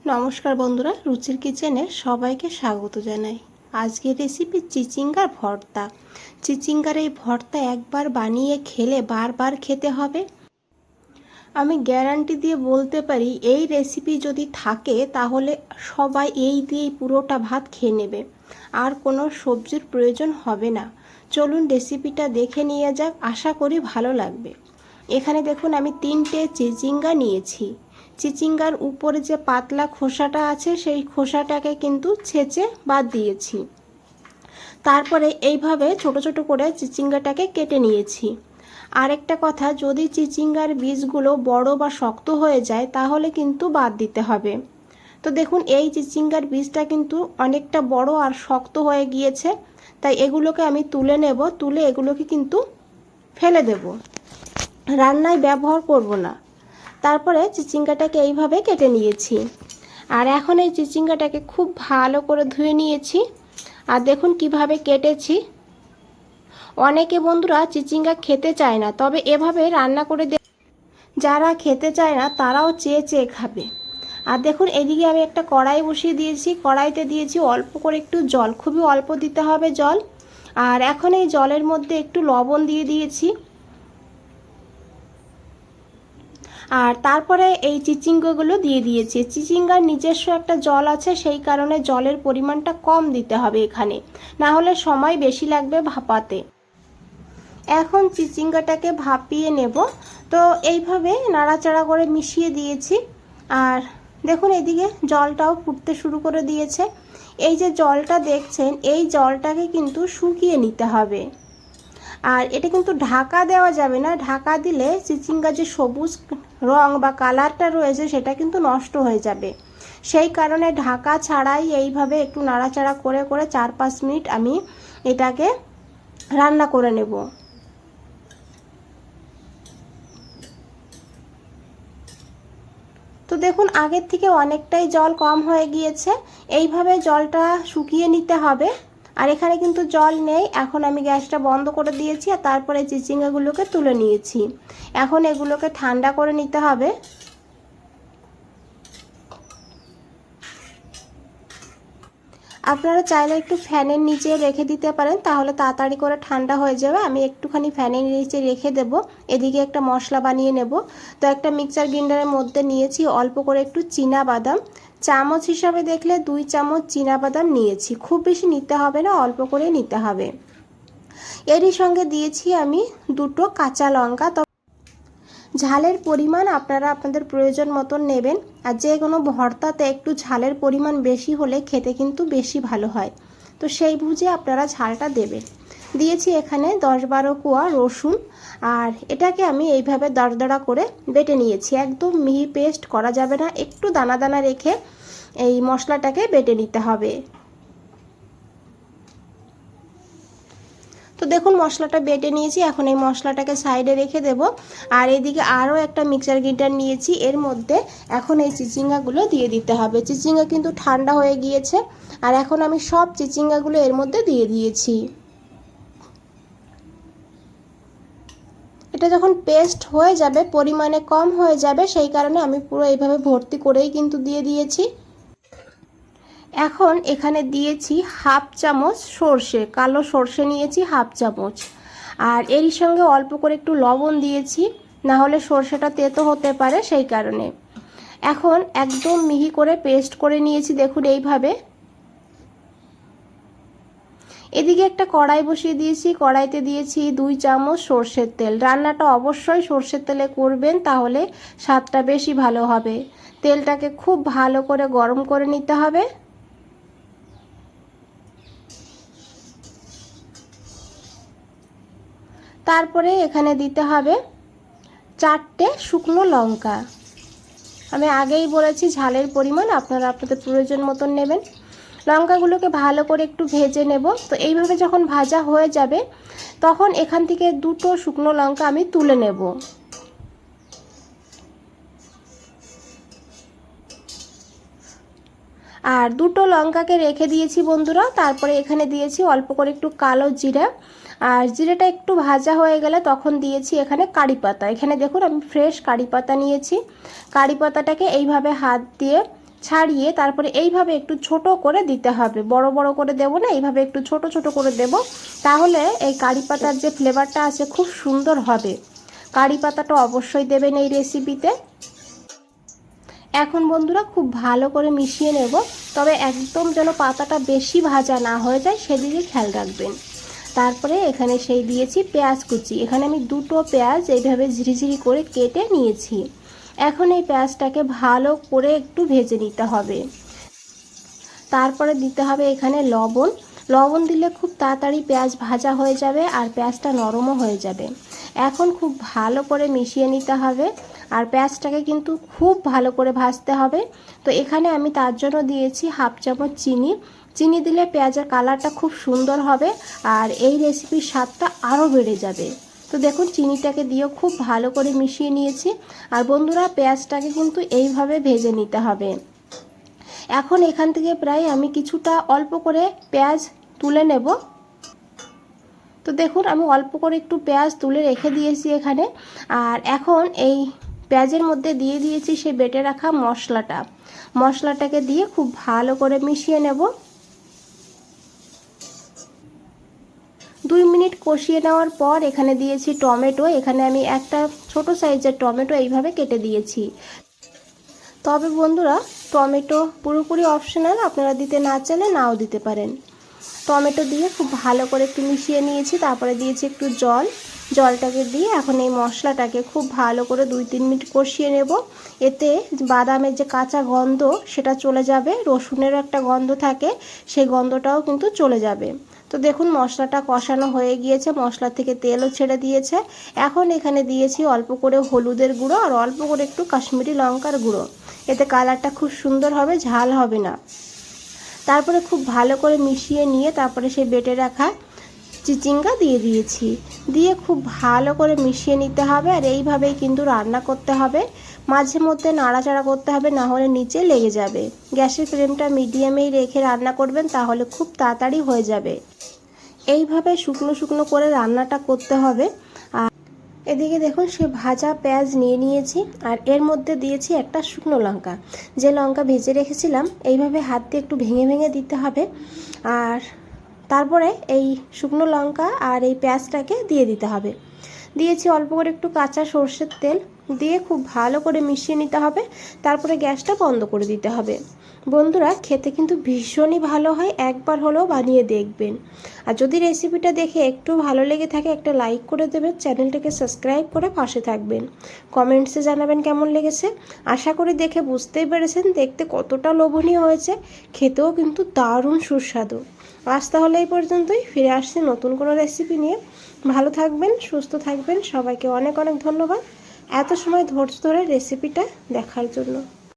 নমস্কার বন্ধুরা, রুচির কিচেনে সবাইকে স্বাগত জানাই। আজকের রেসিপি চিচিঙ্গার ভর্তা। চিচিঙ্গার এই ভর্তা একবার বানিয়ে খেলে বারবার খেতে হবে। আমি গ্যারান্টি দিয়ে বলতে পারি, এই রেসিপি যদি থাকে তাহলে সবাই এই দিয়েই পুরোটা ভাত খেয়ে নেবে, আর কোনো সবজির প্রয়োজন হবে না। চলুন রেসিপিটা দেখে নিয়ে যাক, আশা করি ভালো লাগবে। এখানে দেখুন আমি 3টে চিচিঙ্গা নিয়েছি। চিচিঙ্গার উপরে যে পাতলা খোসাটা আছে সেই খোসাটাকে কিন্তু ছেঁচে বাদ দিয়েছি। তারপরে এইভাবে ছোট ছোট করে চিচিঙ্গাটাকে কেটে নিয়েছি। আরেকটা কথা, যদি চিচিঙ্গার বীজগুলো বড় বা শক্ত হয়ে যায় তাহলে কিন্তু বাদ দিতে হবে। তো দেখুন এই চিচিঙ্গার বীজটা কিন্তু অনেকটা বড় আর শক্ত হয়ে গিয়েছে, তাই এগুলোকে আমি তুলে নেব। তুলে এগুলোকে কিন্তু ফেলে দেব, রান্নায় ব্যবহার করব না। তারপরে চিচিঙ্গাটাকে এইভাবে কেটে নিয়েছি। আর এখন এই চিচিঙ্গাটাকে খুব ভালো করে ধুয়ে নিয়েছি। আর দেখুন কিভাবে কেটেছি। অনেকে বন্ধুরা চিচিঙ্গা খেতে চায় না, তবে এভাবে রান্না করে যারা খেতে চায় না তারাও চেয়ে চেয়ে খাবে। আর দেখুন এদিকে আমি একটা কড়াই বসিয়ে দিয়েছি। কড়াইতে দিয়েছি অল্প করে একটু জল, খুবই অল্প দিতে হবে জল। আর এখন এই জলের মধ্যে একটু লবণ দিয়ে দিয়েছি। আর তারপরে এই চিচিঙ্গাগুলো দিয়ে দিয়েছি। চিচিঙ্গার নিজস্ব একটা জল আছে, সেই কারণে জলের পরিমাণটা কম দিতে হবে এখানে, না হলে সময় বেশি লাগবে ভাপাতে। এখন চিচিঙ্গাটাকে ভাপিয়ে নেব। তো এইভাবে নাড়াচাড়া করে মিশিয়ে দিয়েছি। আর দেখুন এদিকে জলটাও ফুটতে শুরু করে দিয়েছে। এই যে জলটা দেখছেন, এই জলটাকে কিন্তু শুকিয়ে নিতে হবে। আর এটা কিন্তু ঢাকা দেওয়া যাবে না, ঢাকা দিলে চিচিঙ্গার যে সবুজ রং বা কালারটা রয়েছে সেটা কিন্তু নষ্ট হয়ে যাবে। সেই কারণে ঢাকা ছাড়াই এইভাবে একটু নাড়াচাড়া করে করে 4-5 মিনিট আমি এটাকে রান্না করে নেব। তো দেখুন আগের থেকে অনেকটাই জল কম হয়ে গিয়েছে। এইভাবে জলটা শুকিয়ে নিতে হবে। আর এখানে কিন্তু জল নেই। এখন আমি গ্যাসটা বন্ধ করে দিয়েছি আর তারপরে চিচিঙ্গাগুলোকে তুলে নিয়েছি। এখন এগুলোকে ঠান্ডা করে নিতে হবে। আপনারা চাইলে একটু ফ্যানের নিচে রেখে দিতে পারেন, তাহলে তাড়াতাড়ি করে ঠান্ডা হয়ে যাবে। আমি একটুখানি ফ্যানের নিচে রেখে দেব। এদিকে একটা মশলা বানিয়ে নেব। তো একটা মিক্সার গ্রাইন্ডারের মধ্যে নিয়েছি অল্প করে একটু চীনা বাদাম। চামচ হিসাবে দেখলে 2 চামচ চীনা বাদাম নিয়েছি। খুব বেশি নিতে হবে না, অল্প করে নিতে হবে। এরই সঙ্গে দিয়েছি আমি 2টো কাঁচা লঙ্কা। ঝালের পরিমাণ আপনারা আপনাদের প্রয়োজন মতন নেবেন। আর যে কোনো ভর্তাতে একটু ঝালের পরিমাণ বেশি হলে খেতে কিন্তু বেশি ভালো হয়, তো সেই বুঝে আপনারা ঝালটা দেবেন। দিয়েছি এখানে 10-12 কোয়া রসুন। আর এটাকে আমি এইভাবে দরদরা করে বেটে নিয়েছি। একদম মিহি পেস্ট করা যাবে না, একটু দানা দানা রেখে এই মশলাটাকে বেটে নিতে হবে। তো দেখুন মশলাটা বেটে নিয়েছি। এখন এই মশলাটাকে সাইডে রেখে দেব। আর এদিকে আরও একটা মিক্সার গ্রাইন্ডার নিয়েছি, এর মধ্যে এখন এই চিচিঙ্গাগুলো দিয়ে দিতে হবে। চিচিঙ্গা কিন্তু ঠান্ডা হয়ে গিয়েছে। আর এখন আমি সব চিচিঙ্গাগুলো এর মধ্যে দিয়ে দিয়েছি। এটা যখন পেস্ট হয়ে যাবে, পরিমাণে কম হয়ে যাবে, সেই কারণে আমি পুরো এইভাবে ভর্তি করেই কিন্তু দিয়ে দিয়েছি। এখন এখানে দিয়েছি 1/2 চামচ সর্ষে, কালো সর্ষে নিয়েছি 1/2 চামচ। আর এরই সঙ্গে অল্প করে একটু লবণ দিয়েছি, না হলে সর্ষেটা তেতো হতে পারে, সেই কারণে। এখন একদম মিহি করে পেস্ট করে নিয়েছি, দেখুন এইভাবে। এদিকে একটা কড়াই বসিয়ে দিয়েছি। কড়াইতে দিয়েছি 2 চামচ সর্ষের তেল। রান্নাটা অবশ্যই সর্ষের তেলে করবেন, তাহলে স্বাদটা বেশি ভালো হবে। তেলটাকে খুব ভালো করে গরম করে নিতে হবে। তারপরে এখানে দিতে হবে 4টে শুকনো লঙ্কা। আমি আগেই বলেছি ঝালের পরিমাণ আপনারা আপনাদের প্রয়োজন মতন নেবেন। লঙ্কাগুলোকে ভালো করে একটু ভেজে নেব। তো এইভাবে যখন ভাজা হয়ে যাবে, তখন এখান থেকে 2টো শুকনো লঙ্কা আমি তুলে নেব। আর 2টো লঙ্কাকে রেখে দিয়েছি বন্ধুরা। তারপরে এখানে দিয়েছি অল্প করে একটু কালো জিরা। আর জিরাটা একটু ভাজা হয়ে গেলে তখন দিয়েছি এখানে কারি পাতা। এখানে দেখুন আমি ফ্রেশ কারি পাতা নিয়েছি। কারি পাতাটাকে এইভাবে হাত দিয়ে ছাড়িয়ে তারপরে এইভাবে একটু ছোট করে দিতে হবে, বড় বড় করে দেব না, এইভাবে একটু ছোট ছোট করে দেব। তাহলে এই কারি পাতার যে ফ্লেভারটা আছে খুব সুন্দর হবে। কারি পাতাটা অবশ্যই দেবেন এই রেসিপিতে। এখন বন্ধুরা খুব ভালো করে মিশিয়ে নেব, তবে একদম যেন পাতাটা বেশি ভাজা না হয়ে যায় সেদিকে খেয়াল রাখবেন। তারপরে এখানে সেই দিয়েছি পেঁয়াজ কুচি। এখানে আমি দুটো পেঁয়াজ এইভাবে ঝিরিঝিরি করে কেটে নিয়েছি। এখন এই পেঁয়াজটাকে ভালো করে একটু ভেজে নিতে হবে। তারপরে দিতে হবে এখানে লবণ। লবণ দিলে খুব তাড়াতাড়ি পেঁয়াজ ভাজা হয়ে যাবে আর পেঁয়াজটা নরমও হয়ে যাবে। এখন খুব ভালো করে মিশিয়ে নিতে হবে, আর পেঁয়াজটাকে কিন্তু খুব ভালো করে ভাজতে হবে। তো এখানে আমি তার জন্য দিয়েছি হাফ চামচ চিনি। চিনি দিলে পেঁয়াজের কালারটা খুব সুন্দর হবে আর এই রেসিপির স্বাদটা আরও বেড়ে যাবে। তো দেখুন চিনিটাকে দিয়েও খুব ভালো করে মিশিয়ে নিয়েছি। আর বন্ধুরা পেঁয়াজটাকে কিন্তু এইভাবে ভেজে নিতে হবে। এখন এখান থেকে প্রায় আমি কিছুটা অল্প করে পেঁয়াজ তুলে নেব। তো দেখুন আমি অল্প করে একটু পেঁয়াজ তুলে রেখে দিয়েছি এখানে। আর এখন এই পেঁয়াজের মধ্যে দিয়ে দিয়েছি সেই বেটে রাখা মশলাটাকে দিয়ে খুব ভালো করে মিশিয়ে নেব। 2 মিনিট কষিয়ে নেওয়ার পর এখানে দিয়েছি টমেটো। এখানে আমি একটা ছোট সাইজের টমেটো এইভাবে কেটে দিয়েছি। তবে বন্ধুরা টমেটো পুরোপুরি অপশনাল, আপনারা দিতে না চাইলে নাও দিতে পারেন। টমেটো দিয়ে খুব ভালো করে একটু মিশিয়ে নিয়েছি। তারপরে দিয়েছি একটু জলটাকে দিয়ে এখন এই মশলাটাকে খুব ভালো করে 2-3 মিনিট কষিয়ে নেব। এতে বাদামের যে কাঁচা গন্ধ সেটা চলে যাবে, রসুনেরও একটা গন্ধ থাকে, সেই গন্ধটাও কিন্তু চলে যাবে। তো দেখুন মশলাটা কষানো হয়ে গিয়েছে, মশলা থেকে তেলও ছেড়ে দিয়েছে। এখন এখানে দিয়েছি অল্প করে হলুদের গুঁড়ো আর অল্প করে একটু কাশ্মীরি লঙ্কার গুঁড়ো। এতে কালারটা খুব সুন্দর হবে, ঝাল হবে না। তারপরে খুব ভালো করে মিশিয়ে নিয়ে তারপরে সেই বেটে রাখা চিচিঙ্গা দিয়ে দিয়েছি। দিয়ে খুব ভালো করে মিশিয়ে নিতে হবে। আর এইভাবেই কিন্তু রান্না করতে হবে, মাঝে মধ্যে নাড়াচাড়া করতে হবে, না হলে নিচে লেগে যাবে। গ্যাসের ফ্লেমটা মিডিয়ামেই রেখে রান্না করবেন, তাহলে খুব তাড়াতাড়ি হয়ে যাবে। এইভাবে শুকনো শুকনো করে রান্নাটা করতে হবে। আর এদিকে দেখুন সে ভাজা পেঁয়াজ নিয়ে নিয়েছি আর এর মধ্যে দিয়েছি একটা শুকনো লঙ্কা। যে লঙ্কা ভেজে রেখেছিলাম এইভাবে হাত দিয়ে একটু ভেঙে ভেঙে দিতে হবে। আর তারপরে এই শুকনো লঙ্কা আর এই পেঁয়াজটাকে দিয়ে দিতে হবে। দিয়েছি অল্প করে একটু কাঁচা সর্ষের তেল, দিয়ে খুব ভালো করে মিশিয়ে নিতে হবে। তারপরে গ্যাসটা বন্ধ করে দিতে হবে। বন্ধুরা খেতে কিন্তু ভীষণই ভালো হয়, একবার হলেও বানিয়ে দেখবেন। আর যদি রেসিপিটা দেখে একটু ভালো লেগে থাকে একটা লাইক করে দেবেন, চ্যানেলটাকে সাবস্ক্রাইব করে পাশে থাকবেন, কমেন্টসে জানাবেন কেমন লেগেছে। আশা করি দেখে বুঝতেই পেরেছেন দেখতে কতটা লোভনীয় হয়েছে, খেতেও কিন্তু দারুণ সুস্বাদু। আজ তাহলে এই পর্যন্তই, ফিরে আসছি নতুন কোনো রেসিপি নিয়ে। ভালো থাকবেন, সুস্থ থাকবেন, সবাইকে অনেক অনেক ধন্যবাদ এত সময় ধৈর্য ধরে রেসিপিটা দেখার জন্য।